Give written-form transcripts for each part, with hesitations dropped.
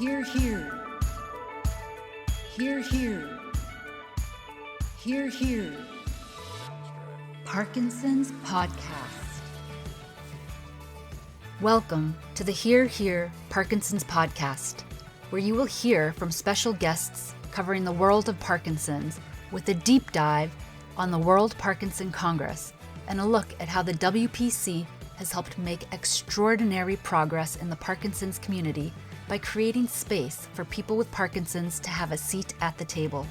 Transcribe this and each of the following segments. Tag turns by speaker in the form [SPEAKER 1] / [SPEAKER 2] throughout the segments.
[SPEAKER 1] Hear, hear. Hear, hear. Hear, hear. Parkinson's Podcast. Welcome to the Hear, Hear Parkinson's Podcast, where you will hear from special guests covering the world of Parkinson's with a deep dive on the World Parkinson Congress and a look at how the WPC has helped make extraordinary progress in the Parkinson's community by creating space for people with Parkinson's to have a seat at the table.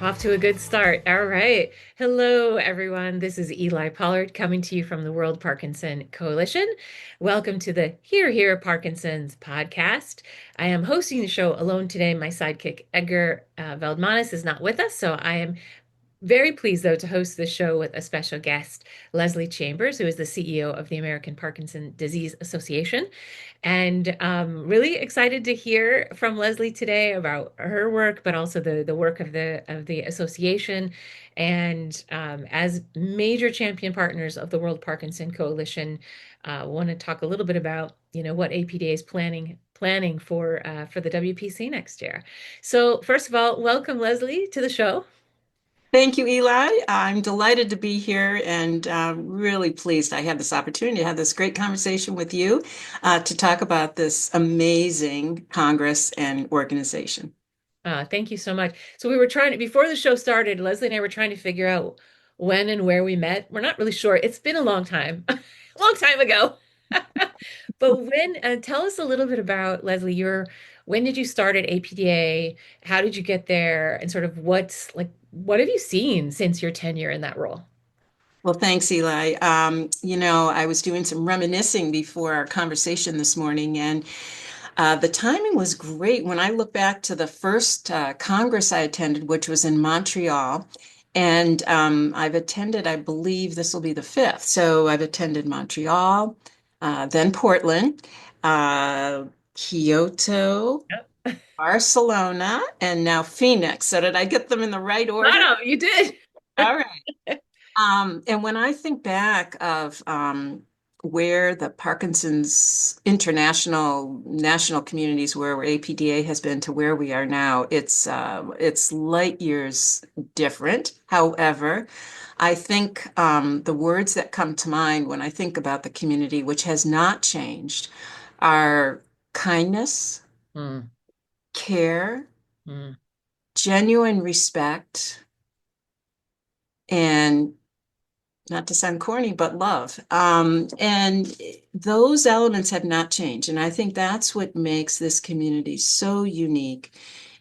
[SPEAKER 2] Off to a good start. All right. Hello, everyone. This is Eli Pollard coming to you from the World Parkinson Coalition. Welcome to the Hear, Hear Parkinson's podcast. I am hosting the show alone today. My sidekick, Edgar Veldmanis, is not with us, so I am very pleased, though, to host the show with a special guest, Leslie Chambers, who is the CEO of the American Parkinson Disease Association. And really excited to hear from Leslie today about her work, but also the work of the association. And as major champion partners of the World Parkinson Coalition, want to talk a little bit about what APDA is planning for the WPC next year. So first of all, welcome, Leslie, to the show.
[SPEAKER 3] Thank you, Eli. I'm delighted to be here and really pleased I had this opportunity to have this great conversation with you to talk about this amazing Congress and organization.
[SPEAKER 2] Thank you so much. So we were before the show started, Leslie and I were trying to figure out when and where we met. We're not really sure. It's been a long time, a long time ago. But tell us a little bit about, Leslie, when did you start at APDA? How did you get there? And sort of what have you seen since your tenure in that role?
[SPEAKER 3] Well, thanks, Eli. I was doing some reminiscing before our conversation this morning, and the timing was great when I look back to the first Congress I attended, which was in Montreal. And I've attended, I believe this will be the fifth. So I've attended Montreal, then Portland, Kyoto, Barcelona, and now Phoenix. So did I get them in the right order?
[SPEAKER 2] No, you did.
[SPEAKER 3] All right. And when I think back of where the Parkinson's national communities were, where APDA has been to where we are now, it's light years different. However, I think the words that come to mind when I think about the community, which has not changed, are kindness, care, genuine respect, and not to sound corny, but love. And those elements have not changed. And I think that's what makes this community so unique.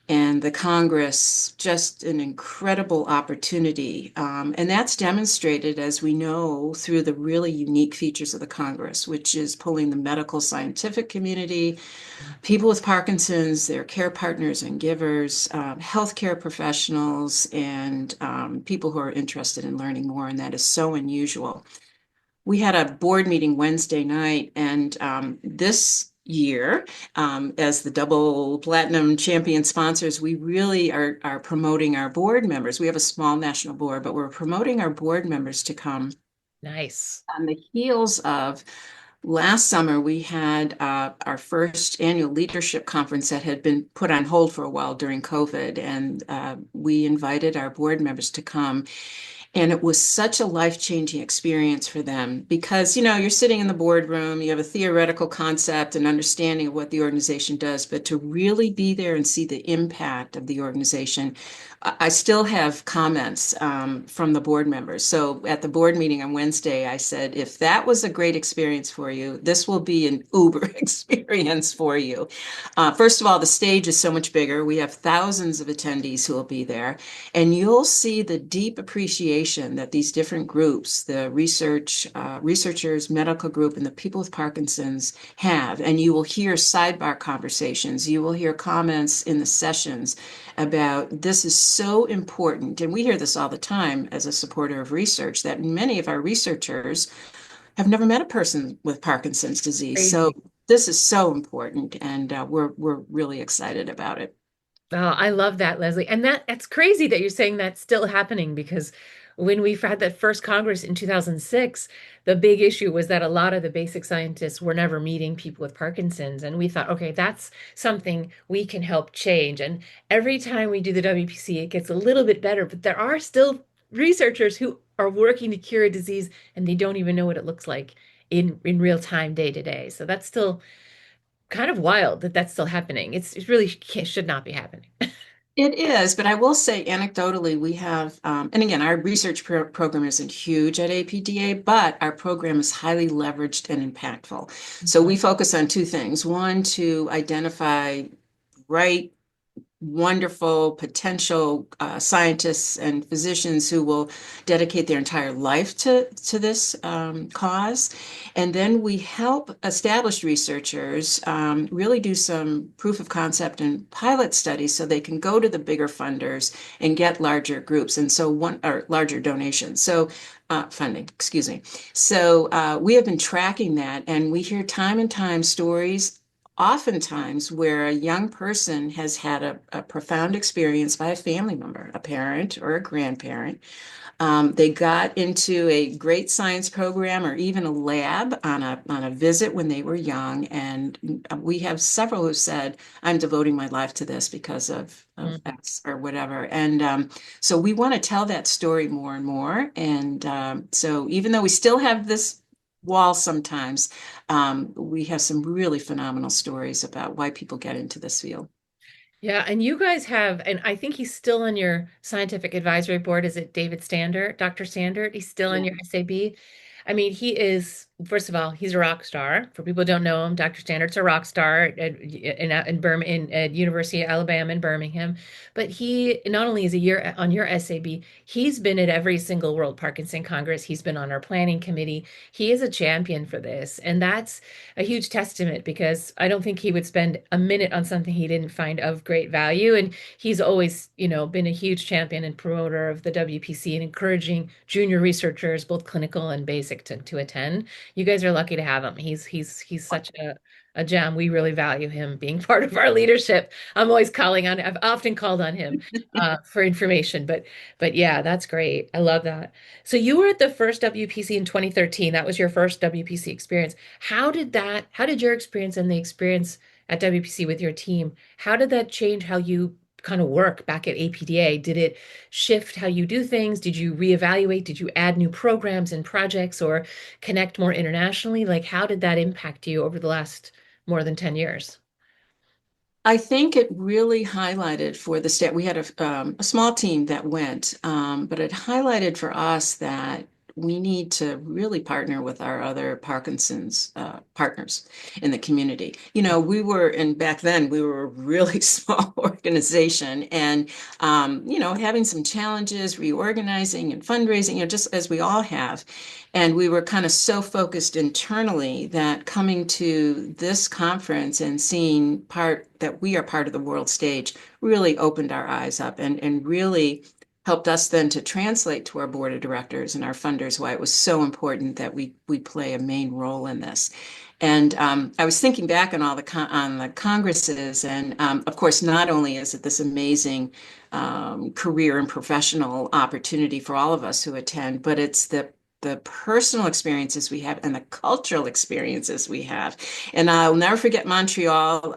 [SPEAKER 3] And the Congress, just an incredible opportunity. And that's demonstrated, as we know, through the really unique features of the Congress, which is pulling the medical scientific community, people with Parkinson's, their care partners and givers, healthcare professionals, and people who are interested in learning more. And that is so unusual. We had a board meeting Wednesday night, and this year, as the Double Platinum Champion sponsors, we really are promoting our board members. We have a small national board, but we're promoting our board members to come.
[SPEAKER 2] Nice.
[SPEAKER 3] On the heels of last summer, we had our first annual leadership conference that had been put on hold for a while during COVID, and we invited our board members to come. And it was such a life-changing experience for them because, you're sitting in the boardroom, you have a theoretical concept and understanding of what the organization does, but to really be there and see the impact of the organization. I still have comments from the board members. So at the board meeting on Wednesday, I said, if that was a great experience for you, this will be an Uber experience for you. First of all, the stage is so much bigger. We have thousands of attendees who will be there, and you'll see the deep appreciation that these different groups, the researchers, medical group, and the people with Parkinson's have. And you will hear sidebar conversations. You will hear comments in the sessions about this is so important. And we hear this all the time as a supporter of research, that many of our researchers have never met a person with Parkinson's disease.
[SPEAKER 2] Crazy.
[SPEAKER 3] So this is so important, and we're really excited about it.
[SPEAKER 2] Oh, I love that, Leslie. And that's crazy that you're saying that's still happening because when we had that first Congress in 2006, the big issue was that a lot of the basic scientists were never meeting people with Parkinson's. And we thought, okay, that's something we can help change. And every time we do the WPC, it gets a little bit better, but there are still researchers who are working to cure a disease and they don't even know what it looks like in real time, day to day. So that's still kind of wild that that's still happening. It really should not be happening.
[SPEAKER 3] It is, but I will say anecdotally, we have, and again, our research program isn't huge at APDA, but our program is highly leveraged and impactful. So
[SPEAKER 2] Mhm.
[SPEAKER 3] we focus on two things. One, to identify right wonderful potential scientists and physicians who will dedicate their entire life to this cause. And then we help established researchers really do some proof of concept and pilot studies so they can go to the bigger funders and get larger groups. And so one or larger donations. So funding, excuse me. So we have been tracking that, and we hear time and time stories oftentimes where a young person has had a profound experience by a family member, a parent or a grandparent. They got into a great science program or even a lab on a visit when they were young. And we have several who said, I'm devoting my life to this because of
[SPEAKER 2] Mm.
[SPEAKER 3] X or whatever. And so we want to tell that story more and more. And so even though we still have this wall sometimes, we have some really phenomenal stories about why people get into this field.
[SPEAKER 2] Yeah, and you guys have, and I think he's still on your scientific advisory board. Is it David Standard, Dr. Standard? He's still on
[SPEAKER 3] Yeah.
[SPEAKER 2] your SAB. I mean, he is, first of all, he's a rock star. For people who don't know him, Dr. Standard's a rock star in Birmingham, at University of Alabama in Birmingham. But he not only is a year on your SAB, he's been at every single World Parkinson Congress. He's been on our planning committee. He is a champion for this, and that's a huge testament because I don't think he would spend a minute on something he didn't find of great value. And he's always, been a huge champion and promoter of the WPC and encouraging junior researchers, both clinical and basic, to attend. You guys are lucky to have him. He's such a gem. We really value him being part of our leadership. I'm always calling on, I've often called on him for information, but yeah, that's great. I love that. So you were at the first WPC in 2013. That was your first WPC experience. How did your experience and the experience at WPC with your team, how did that change how you kind of work back at APDA? Did it shift how you do things? Did you reevaluate? Did you add new programs and projects or connect more internationally? Like, how did that impact you over the last more than 10 years?
[SPEAKER 3] I think it really highlighted for the state. We had a small team that went, but it highlighted for us that we need to really partner with our other Parkinson's partners in the community. We were, and back then we were a really small organization, and having some challenges, reorganizing and fundraising, just as we all have. And we were kind of so focused internally that coming to this conference and seeing that we are part of the world stage really opened our eyes up and really helped us then to translate to our board of directors and our funders why it was so important that we play a main role in this. And I was thinking back on all on the congresses, and of course, not only is it this amazing career and professional opportunity for all of us who attend, but it's the personal experiences we have and the cultural experiences we have. And I'll never forget Montreal.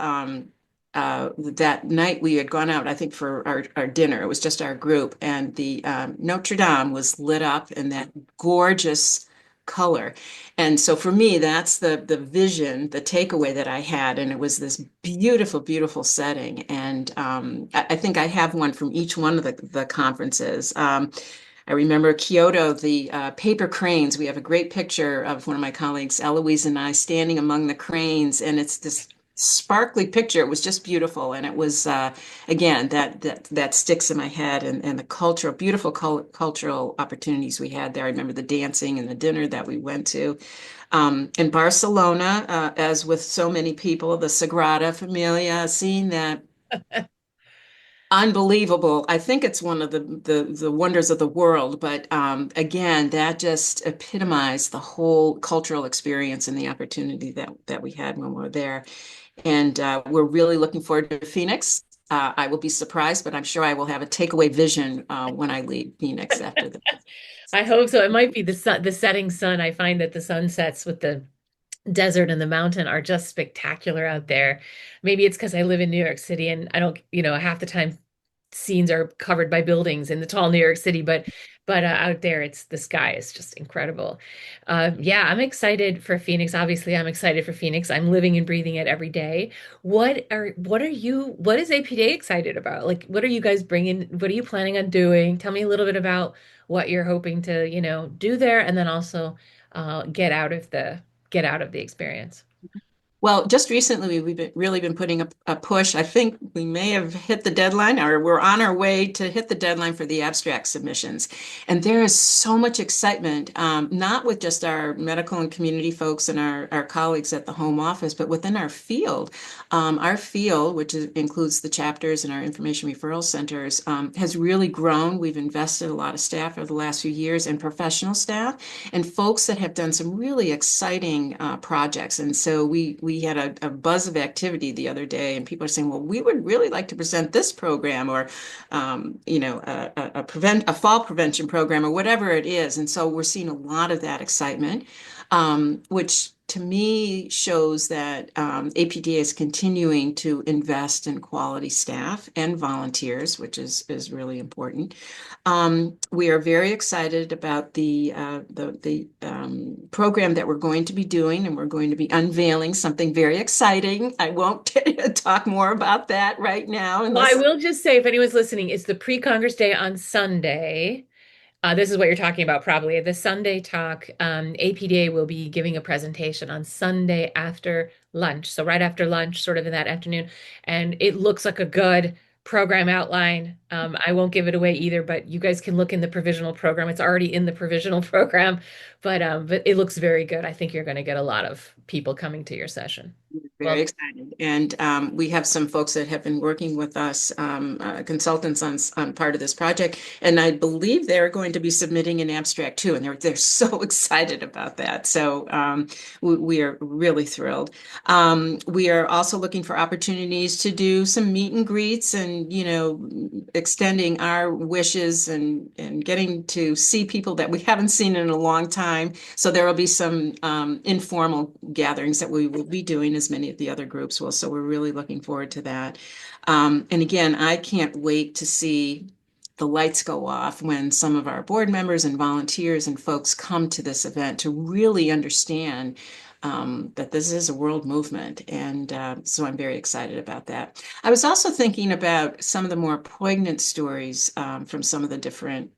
[SPEAKER 3] That night we had gone out, I think, for our dinner. It was just our group, and the Notre Dame was lit up in that gorgeous color. And so for me, that's the vision, the takeaway that I had. And it was this beautiful, beautiful setting. And I think I have one from each one of the conferences. I remember Kyoto, the paper cranes. We have a great picture of one of my colleagues, Eloise and I, standing among the cranes, and it's this sparkly picture. It was just beautiful, and it was again that sticks in my head, and the beautiful cultural opportunities we had there. I remember the dancing and the dinner that we went to. In Barcelona, as with so many people, the Sagrada Familia, seeing that unbelievable. I think it's one of the wonders of the world, but again, that just epitomized the whole cultural experience and the opportunity that we had when we were there. And we're really looking forward to Phoenix I will be surprised, but I'm sure I will have a takeaway vision when I leave Phoenix after this.
[SPEAKER 2] I hope so. It might be the sun, the setting sun. I find that the sunsets with the desert and the mountain are just spectacular out there. Maybe it's because I live in New York City and I don't, half the time scenes are covered by buildings in the tall New York City, but out there, it's the sky is just incredible. Yeah, I'm excited for Phoenix. Obviously, I'm excited for Phoenix. I'm living and breathing it every day. What is APDA excited about? Like, what are you guys bringing? What are you planning on doing? Tell me a little bit about what you're hoping to, do there, and then also get out of the experience.
[SPEAKER 3] Well, just recently, really been putting a push. I think we may have hit the deadline, or we're on our way to hit the deadline for the abstract submissions. And there is so much excitement, not with just our medical and community folks and our colleagues at the home office, but within our field. Our field, which includes the chapters and our information referral centers, has really grown. We've invested a lot of staff over the last few years and professional staff and folks that have done some really exciting projects. And so we had a buzz of activity the other day, and people are saying, well, we would really like to present this program or, a fall prevention program or whatever it is. And so we're seeing a lot of that excitement, which to me shows that APDA is continuing to invest in quality staff and volunteers, which is really important. We are very excited about the program that we're going to be doing, and we're going to be unveiling something very exciting. I won't talk more about that right now.
[SPEAKER 2] Well, I will just say, if anyone's listening, it's the pre-Congress Day on Sunday. This is what you're talking about, probably. The Sunday talk, APDA will be giving a presentation on Sunday after lunch. So right after lunch, sort of in that afternoon. And it looks like a good program outline. I won't give it away either, but you guys can look in the provisional program. It's already in the provisional program, but it looks very good. I think you're going to get a lot of people coming to your session.
[SPEAKER 3] Very excited. And we have some folks that have been working with us, consultants on part of this project. And I believe they're going to be submitting an abstract too. And they're so excited about that. So we are really thrilled. We are also looking for opportunities to do some meet and greets and, extending our wishes and getting to see people that we haven't seen in a long time. So there will be some informal gatherings that we will be doing, as many of the other groups will. So we're really looking forward to that. And again, I can't wait to see the lights go off when some of our board members and volunteers and folks come to this event to really understand that this is a world movement. And so I'm very excited about that. I was also thinking about some of the more poignant stories from some of the different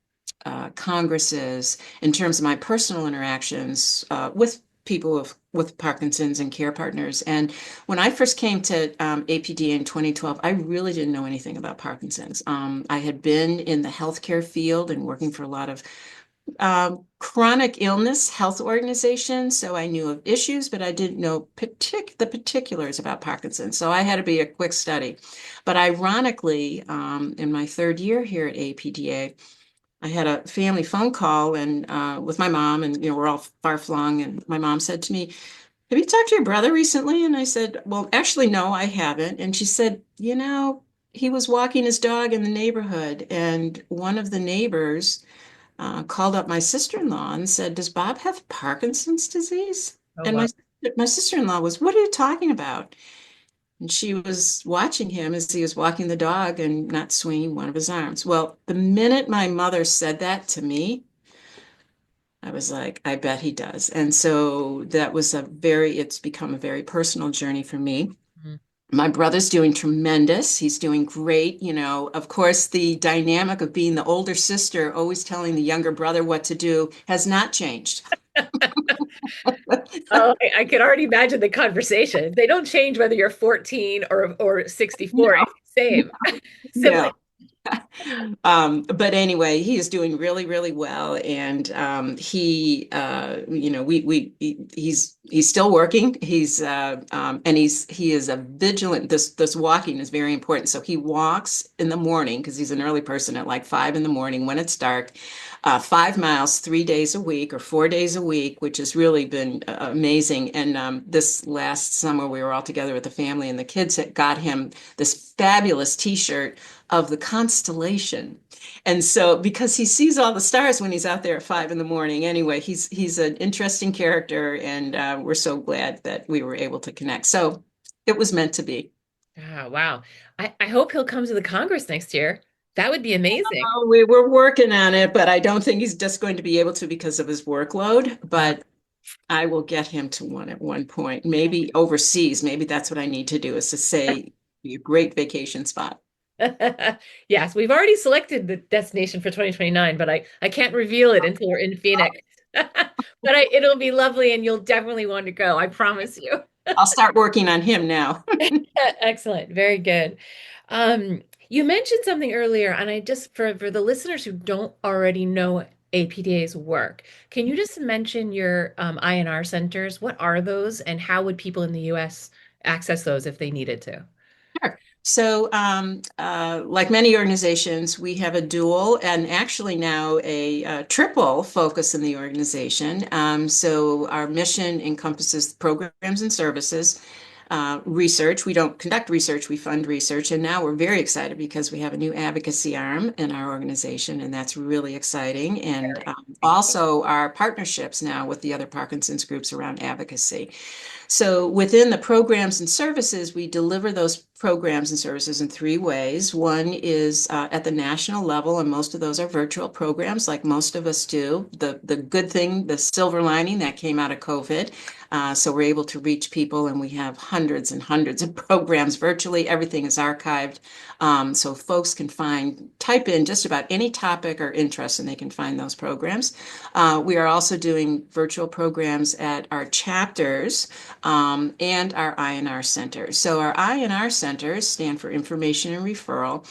[SPEAKER 3] congresses in terms of my personal interactions with people with Parkinson's and care partners. And when I first came to APDA in 2012, I really didn't know anything about Parkinson's. I had been in the healthcare field and working for a lot of chronic illness health organizations. So I knew of issues, but I didn't know the particulars about Parkinson's. So I had to be a quick study. But ironically, in my third year here at APDA, I had a family phone call and with my mom, and we're all far flung. And my mom said to me, "Have you talked to your brother recently?" And I said, "Well, actually, no, I haven't." And she said, "He was walking his dog in the neighborhood, and one of the neighbors called up my sister-in-law and said, 'Does Bob have Parkinson's disease?'"
[SPEAKER 2] Oh,
[SPEAKER 3] And
[SPEAKER 2] wow.
[SPEAKER 3] my sister-in-law was, "What are you talking about?" And she was watching him as he was walking the dog and not swinging one of his arms. Well, the minute my mother said that to me, I was like, I bet he does. And so that was it's become a very personal journey for me.
[SPEAKER 2] Mhm.
[SPEAKER 3] My brother's doing tremendous. He's doing great. Of course, the dynamic of being the older sister, always telling the younger brother what to do, has not changed.
[SPEAKER 2] Oh, I can already imagine the conversation. They don't change whether you're 14 or 64.
[SPEAKER 3] No,
[SPEAKER 2] It's the same.
[SPEAKER 3] no.
[SPEAKER 2] Sibling.
[SPEAKER 3] But anyway, he is doing really, really well, and he's still working. He is a vigilant. This walking is very important. So he walks in the morning because he's an early person at like 5 in the morning when it's dark, 5 miles 3 days a week or 4 days a week, which has really been amazing. And this last summer, we were all together with the family, and the kids had got him this fabulous T-shirt of the constellation. And so, because he sees all the stars when he's out there at 5 in the morning, anyway, he's an interesting character, and we're so glad that we were able to connect. So it was meant to be.
[SPEAKER 2] Oh, wow. I hope he'll come to the Congress next year. That would be amazing.
[SPEAKER 3] Oh, we were working on it, but I don't think he's just going to be able to because of his workload. But I will get him to one at one point, maybe overseas. Maybe that's what I need to do is to say, be a great vacation spot.
[SPEAKER 2] Yes, we've already selected the destination for 2029, but I can't reveal it until we're in Phoenix. But it'll be lovely, and you'll definitely want to go. I promise you.
[SPEAKER 3] I'll start working on him now.
[SPEAKER 2] Excellent. Very good. You mentioned something earlier, and I just for the listeners who don't already know APDA's work, can you just mention your INR centers? What are those, and how would people in the US access those if they needed to?
[SPEAKER 3] Sure. So, like many organizations, we have a dual and actually now a triple focus in the organization. So, our mission encompasses programs and services, research. We don't conduct research, we fund research. And now we're very excited because we have a new advocacy arm in our organization, and that's really exciting. And also our partnerships now with the other Parkinson's groups around advocacy. So within the programs and services, we deliver those programs and services in three ways. One is at the national level, and most of those are virtual programs like most of us do. The good thing, the silver lining that came out of COVID. So we're able to reach people, and we have hundreds and hundreds of programs virtually. Everything is archived. So folks can type in just about any topic or interest, and they can find those programs. We are also doing virtual programs at our chapters and our INR centers. So our INR centers stand for Information and Referral.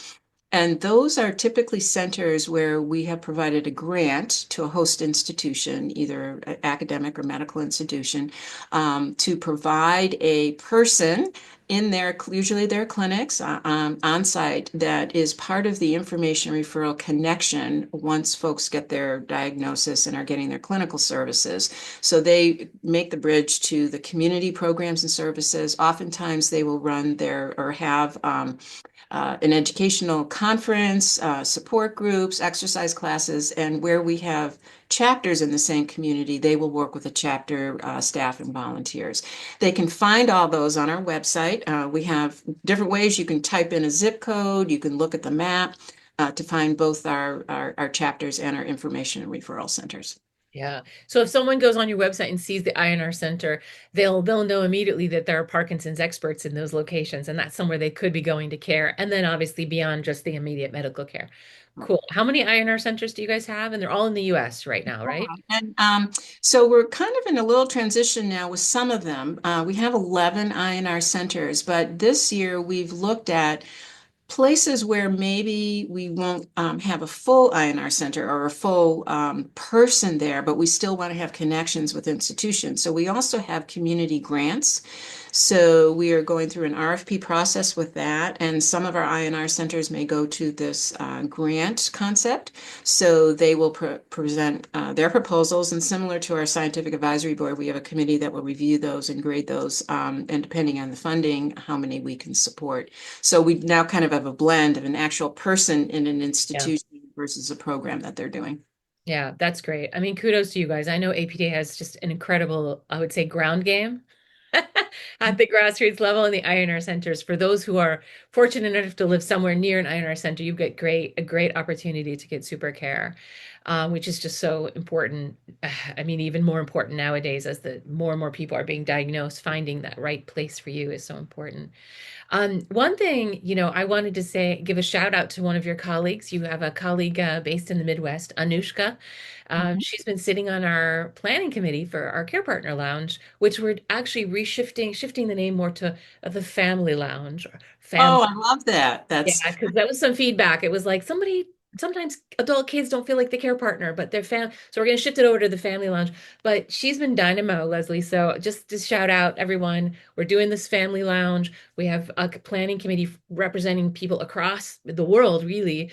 [SPEAKER 3] And those are typically centers where we have provided a grant to a host institution, either an academic or medical institution, to provide a person in usually their clinics on site, that is part of the information referral connection once folks get their diagnosis and are getting their clinical services. So they make the bridge to the community programs and services. Oftentimes they will run or have an educational conference, support groups, exercise classes, and where we have chapters in the same community, they will work with the chapter staff and volunteers. They can find all those on our website. We have different ways. You can type in a zip code, you can look at the map to find both our chapters and our information and referral centers.
[SPEAKER 2] Yeah. So if someone goes on your website and sees the INR Center, they'll know immediately that there are Parkinson's experts in those locations, and that's somewhere they could be going to care. And then obviously beyond just the immediate medical care. Cool. How many INR centers do you guys have? And they're all in the US right now, right?
[SPEAKER 3] And so we're kind of in a little transition now with some of them. We have 11 INR centers, but this year we've looked at places where maybe we won't have a full INR center or a full person there, but we still want to have connections with institutions. So we also have community grants. So we are going through an RFP process with that, and some of our INR centers may go to this grant concept. So they will present their proposals, and similar to our scientific advisory board, we have a committee that will review those and grade those, and depending on the funding, how many we can support. So we now kind of have a blend of an actual person in an institution versus a program that they're doing.
[SPEAKER 2] Yeah, that's great. I mean, kudos to you guys. I know APDA has just an incredible, I would say, ground game at the grassroots level in the INR centers. For those who are fortunate enough to live somewhere near an INR center, you've got a great opportunity to get super care, which is just so important. I mean, even more important nowadays as the more and more people are being diagnosed, finding that right place for you is so important. One thing, I wanted to give a shout out to one of your colleagues. You have a colleague based in the Midwest, Anushka. She's been sitting on our planning committee for our Care Partner Lounge, which we're actually reshifting shifting the name more to the Family Lounge or
[SPEAKER 3] Oh,
[SPEAKER 2] Family.
[SPEAKER 3] I love that.
[SPEAKER 2] Yeah,
[SPEAKER 3] That's
[SPEAKER 2] because that was some feedback. It was like sometimes adult kids don't feel like the care partner, but they're so we're going to shift it over to the Family Lounge. But she's been dynamo, Leslie. So just to shout out everyone, we're doing this Family Lounge. We have a planning committee representing people across the world, really.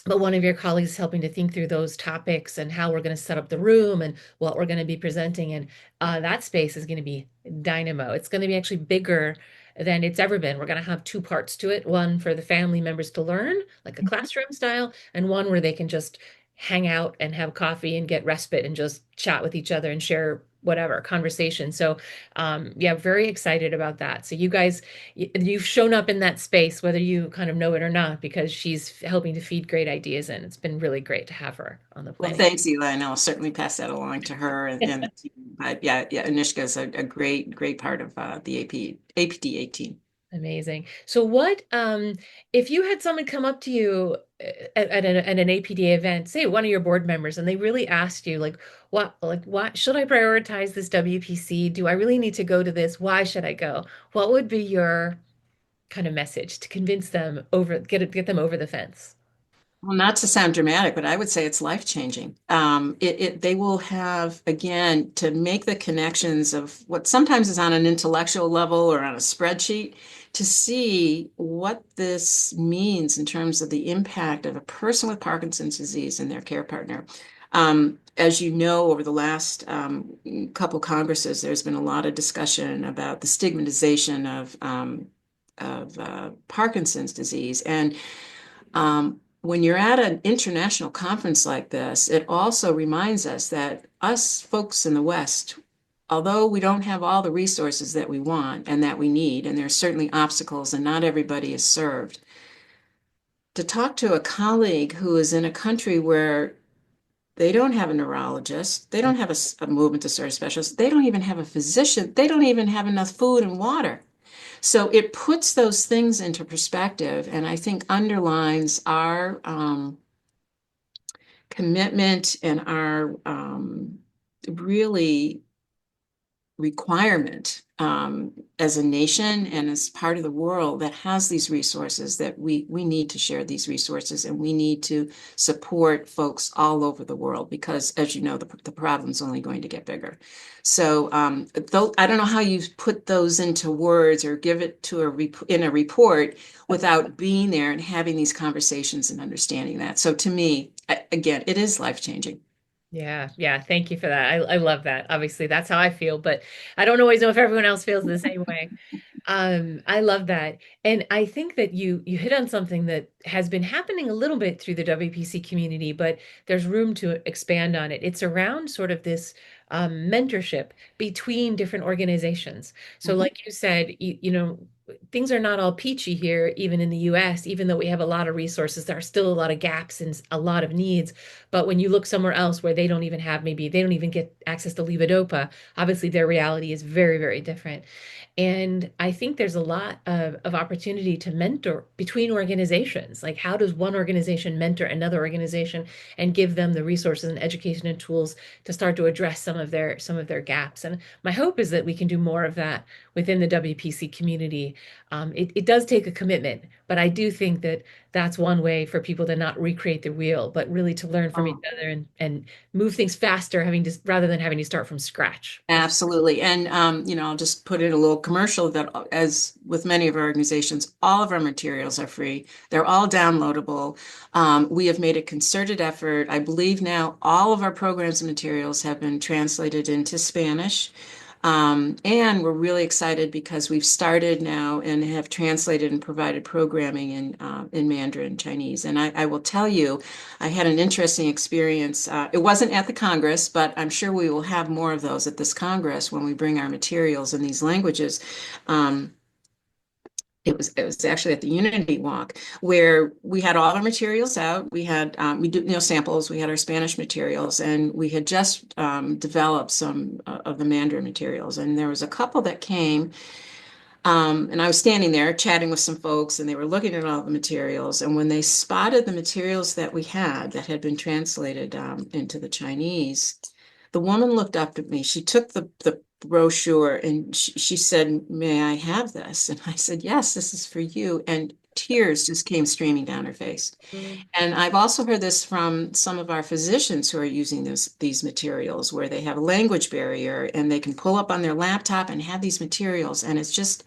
[SPEAKER 2] But one of your colleagues is helping to think through those topics and how we're going to set up the room and what we're going to be presenting. And that space is going to be dynamo. It's going to be actually bigger than it's ever been. We're going to have two parts to it, one for the family members to learn, like a classroom style, and one where they can just hang out and have coffee and get respite and just chat with each other and share whatever conversation. So yeah, very excited about that. So you guys, you've shown up in that space, whether you kind of know it or not, because she's helping to feed great ideas in. It's been really great to have her on the
[SPEAKER 3] well,
[SPEAKER 2] planning.
[SPEAKER 3] thanks, Eli, and I'll certainly pass that along to her and the team. But yeah, Anishka is a great part of the APDA team.
[SPEAKER 2] Amazing. So if you had someone come up to you at an APDA event, say one of your board members, and they really asked you what should I prioritize this WPC? Do I really need to go to this? Why should I go? What would be your kind of message to convince them get them over the fence?
[SPEAKER 3] Well, not to sound dramatic, but I would say it's life-changing. They will have, again, to make the connections of what sometimes is on an intellectual level or on a spreadsheet, to see what this means in terms of the impact of a person with Parkinson's disease and their care partner. As you know, over the last couple Congresses, there's been a lot of discussion about the stigmatization of Parkinson's disease. And when you're at an international conference like this, it also reminds us that us folks in the West, although we don't have all the resources that we want and that we need, and there's certainly obstacles and not everybody is served, to talk to a colleague who is in a country where they don't have a neurologist, they don't have a movement disorder specialist, they don't even have a physician, they don't even have enough food and water. So it puts those things into perspective, and I think underlines our commitment and our really requirement as a nation and as part of the world that has these resources, that we need to share these resources, and we need to support folks all over the world, because as you know, the problem's only going to get bigger. So I don't know how you put those into words or give it to in a report without being there and having these conversations and understanding that. So to me, again, it is life-changing.
[SPEAKER 2] Yeah, yeah. Thank you for that. I love that. Obviously, that's how I feel, but I don't always know if everyone else feels the same way. I love that. And I think that you hit on something that has been happening a little bit through the WPC community, but there's room to expand on it. It's around sort of this mentorship between different organizations. So
[SPEAKER 3] Mhm.
[SPEAKER 2] like you said, things are not all peachy here, even in the US, even though we have a lot of resources, there are still a lot of gaps and a lot of needs. But when you look somewhere else where maybe they don't even get access to levodopa, obviously their reality is very, very different. And I think there's a lot of opportunity to mentor between organizations. Like, how does one organization mentor another organization and give them the resources and education and tools to start to address some of their gaps? And my hope is that we can do more of that within the WPC community. It does take a commitment, but I do think that that's one way for people to not recreate the wheel, but really to learn from each other and move things faster, rather than having to start from scratch.
[SPEAKER 3] Absolutely. And, I'll just put in a little commercial that, as with many of our organizations, all of our materials are free. They're all downloadable. We have made a concerted effort. I believe now all of our programs and materials have been translated into Spanish. And we're really excited because we've started now and have translated and provided programming in Mandarin Chinese. And I will tell you, I had an interesting experience. It wasn't at the Congress, but I'm sure we will have more of those at this Congress when we bring our materials in these languages. It was actually at the Unity Walk where we had all our materials out. We had we do samples. We had our Spanish materials, and we had just developed some of the Mandarin materials. And there was a couple that came, and I was standing there chatting with some folks, and they were looking at all the materials. And when they spotted the materials that we had that had been translated into the Chinese, the woman looked up at me. She took the brochure, and she said, "May I have this?" And I said, "Yes, this is for you." And tears just came streaming down her face.
[SPEAKER 2] Mm.
[SPEAKER 3] And I've also heard this from some of our physicians who are using these materials where they have a language barrier and they can pull up on their laptop and have these materials. And it's just,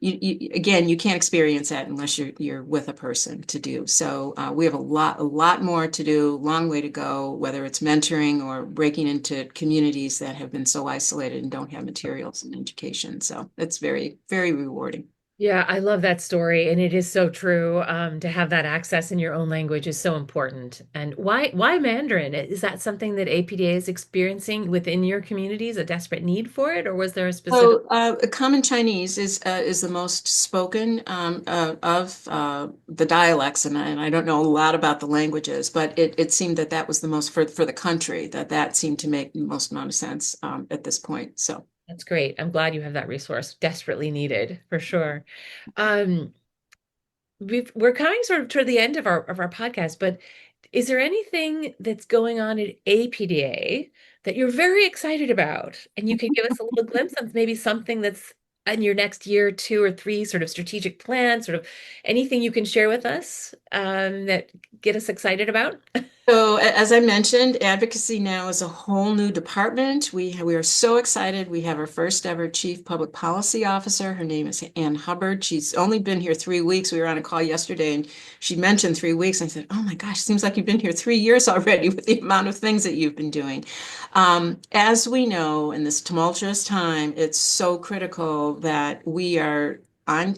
[SPEAKER 3] again, you can't experience that unless you're with a person to do. So we have a lot more to do, long way to go, whether it's mentoring or breaking into communities that have been so isolated and don't have materials and education. So it's very, very rewarding.
[SPEAKER 2] Yeah, I love that story, and it is so true. To have that access in your own language is so important. And why Mandarin? Is that something that APDA is experiencing within your communities, a desperate need for it, or was there a specific?
[SPEAKER 3] So, Common Chinese is the most spoken of the dialects, and I don't know a lot about the languages, but it seemed that that was the most for the country, that seemed to make the most amount of sense at this point. So,
[SPEAKER 2] That's great. I'm glad you have that resource, desperately needed for sure. Um, we're coming sort of toward the end of our podcast, but is there anything that's going on at APDA that you're very excited about? And you can give us a little glimpse of maybe something that's in your next year, 2 or 3 sort of strategic plans, sort of anything you can share with us that get us excited about?
[SPEAKER 3] as I mentioned, advocacy now is a whole new department. We are so excited. We have our first ever Chief Public Policy Officer. Her name is Ann Hubbard. She's only been here 3 weeks. We were on a call yesterday and she mentioned 3 weeks. I said, "Oh my gosh, seems like you've been here 3 years already with the amount of things that you've been doing." As we know, in this tumultuous time, it's so critical that we are on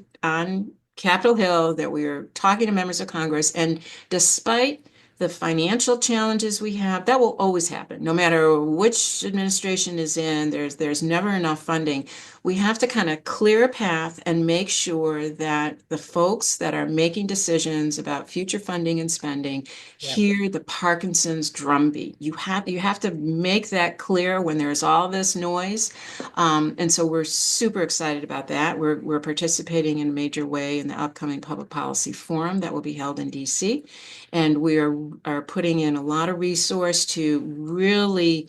[SPEAKER 3] Capitol Hill, that we are talking to members of Congress, and despite the financial challenges we have, that will always happen. No matter which administration is in, there's never enough funding. We have to kind of clear a path and make sure that the folks that are making decisions about future funding and spending
[SPEAKER 2] Yep.
[SPEAKER 3] hear the Parkinson's drumbeat. You have to make that clear when there's all this noise. And so we're super excited about that. We're participating in a major way in the upcoming public policy forum that will be held in DC. And we are putting in a lot of resource to really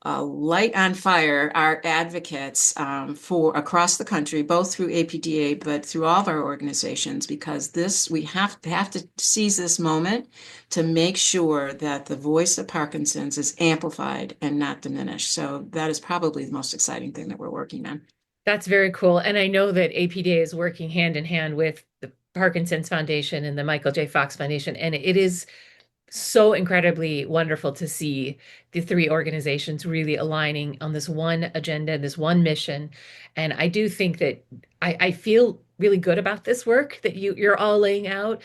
[SPEAKER 3] light on fire our advocates for across the country, both through APDA, but through all of our organizations, because we have to seize this moment to make sure that the voice of Parkinson's is amplified and not diminished. So that is probably the most exciting thing that we're working on.
[SPEAKER 2] That's very cool. And I know that APDA is working hand in hand with the Parkinson's Foundation and the Michael J. Fox Foundation. And it is so incredibly wonderful to see the 3 organizations really aligning on this one agenda, this one mission. And I do think that I feel really good about this work that you're all laying out.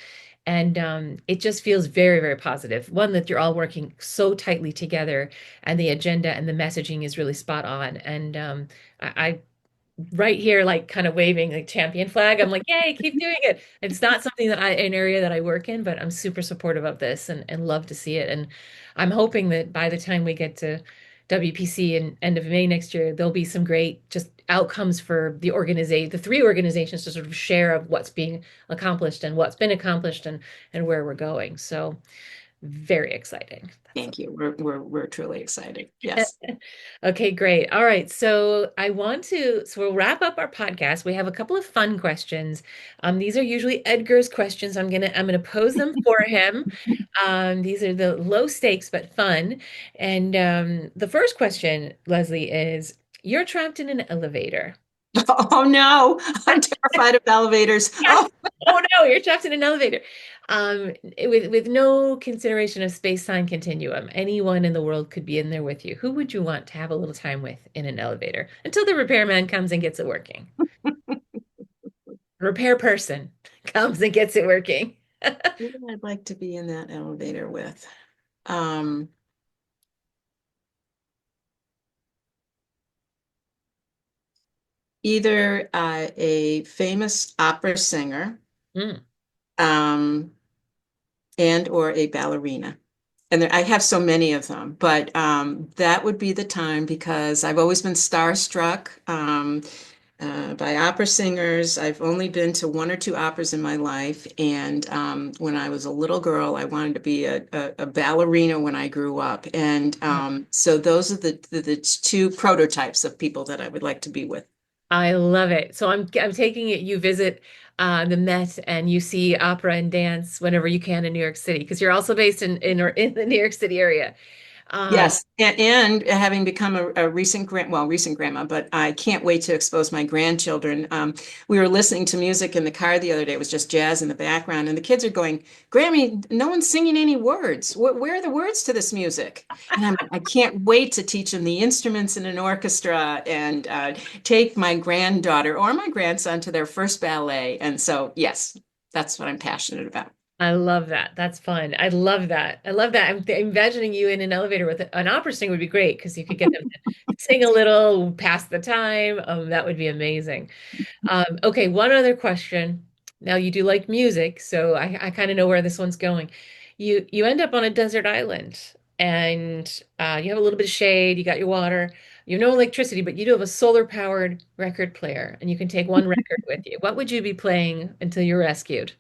[SPEAKER 2] And it just feels very, very positive. One, that you're all working so tightly together and the agenda and the messaging is really spot on. And I right here, like kind of waving like champion flag. I'm like, yay, keep doing it. It's not something that an area that I work in, but I'm super supportive of this and love to see it. And I'm hoping that by the time we get to WPC in end of May next year, there'll be some great just outcomes for the 3 organizations to sort of share of what's being accomplished and what's been accomplished and where we're going. So very exciting.
[SPEAKER 3] Thank you. We're truly excited. Yes.
[SPEAKER 2] Okay, great. All right. So we'll wrap up our podcast. We have a couple of fun questions. These are usually Edgar's questions. I'm gonna pose them for him. These are the low stakes but fun. And the first question, Leslie, is you're trapped in an elevator.
[SPEAKER 3] Oh no, I'm terrified of elevators.
[SPEAKER 2] Yes.
[SPEAKER 3] Oh,
[SPEAKER 2] Oh no, you're trapped in an elevator. With no consideration of space-time continuum, anyone in the world could be in there with you. Who would you want to have a little time with in an elevator until the repairman comes and gets it working? Repair person comes and gets it working.
[SPEAKER 3] who would I like to be in that elevator with? Um, Either a famous opera singer,
[SPEAKER 2] Mm.
[SPEAKER 3] um, and or a ballerina. And I have so many of them, but that would be the time because I've always been starstruck. by opera singers. I've only been to one or two operas in my life. And when I was a little girl, I wanted to be a ballerina when I grew up. And so those are the two prototypes of people that I would like to be with.
[SPEAKER 2] I love it. So I'm taking it you visit the Met and you see opera and dance whenever you can in New York City because you're also based in the New York City area. Um,
[SPEAKER 3] Yes, and having become a recent grandma, but I can't wait to expose my grandchildren. We were listening to music in the car the other day. It was just jazz in the background, and the kids are going, "Grammy, no one's singing any words. Where are the words to this music?" And I can't wait to teach them the instruments in an orchestra and take my granddaughter or my grandson to their first ballet. And so, yes, that's what I'm passionate about.
[SPEAKER 2] I love that. That's fun. I love that. I love that. I'm imagining you in an elevator with an opera singer would be great because you could get them to sing a little, pass the time. That would be amazing. Okay, one other question. Now you do like music, so I kind of know where this one's going. You end up on a desert island and you have a little bit of shade, you got your water, you have no electricity, but you do have a solar powered record player and you can take one record with you. What would you be playing until you're rescued?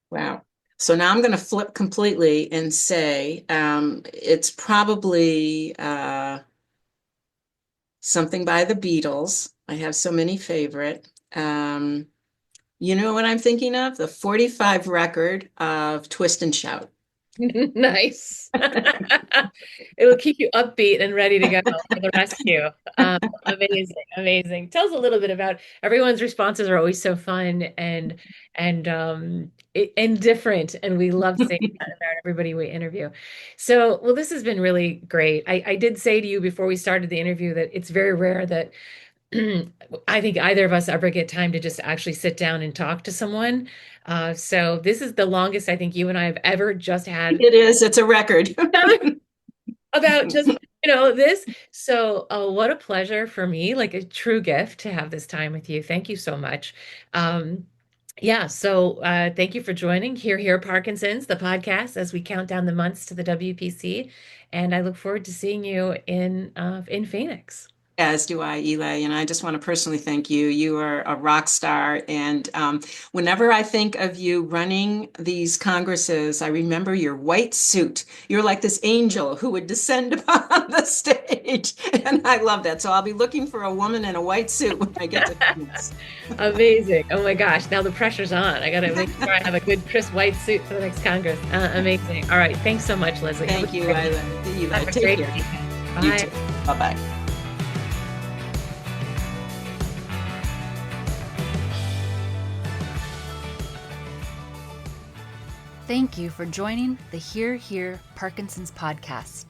[SPEAKER 3] Wow. So now I'm going to flip completely and say it's probably something by the Beatles. I have so many favorite. You know what I'm thinking of? The 45 record of Twist and Shout.
[SPEAKER 2] Nice. It will keep you upbeat and ready to go for the rescue. Amazing, amazing. Tell us a little bit about everyone's responses are always so fun and different, and we love seeing that about everybody we interview. So, well, this has been really great. I did say to you before we started the interview that it's very rare that I think either of us ever get time to just actually sit down and talk to someone. So this is the longest I think you and I have ever just had
[SPEAKER 3] It is, it's a record.
[SPEAKER 2] about just, this. So what a pleasure for me, like a true gift to have this time with you. Thank you so much. Yeah, so thank you for joining Here Parkinson's, the podcast, as we count down the months to the WPC. And I look forward to seeing you in Phoenix.
[SPEAKER 3] As do I, Eli. And I just want to personally thank you. You are a rock star. And whenever I think of you running these congresses, I remember your white suit. You're like this angel who would descend upon the stage. And I love that. So I'll be looking for a woman in a white suit when I get to Phoenix.
[SPEAKER 2] Amazing. Oh my gosh. Now the pressure's on. I got to make sure I have a good crisp white suit for the next Congress. Amazing. All right. Thanks so much, Leslie.
[SPEAKER 3] Thank you, Eli.
[SPEAKER 2] Have a
[SPEAKER 3] Take
[SPEAKER 2] great
[SPEAKER 3] care.
[SPEAKER 2] weekend.
[SPEAKER 3] You
[SPEAKER 2] Bye.
[SPEAKER 3] too. Bye-bye.
[SPEAKER 1] Thank you for joining the Here Parkinson's podcast.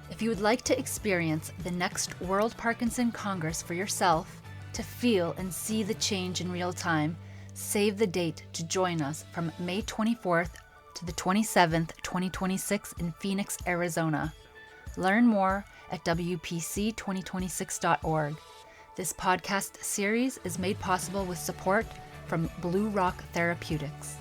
[SPEAKER 1] If you would like to experience the next World Parkinson Congress for yourself, to feel and see the change in real time, save the date to join us from May 24th to the 27th, 2026 in Phoenix, Arizona. Learn more at WPC2026.org. This podcast series is made possible with support from Blue Rock Therapeutics.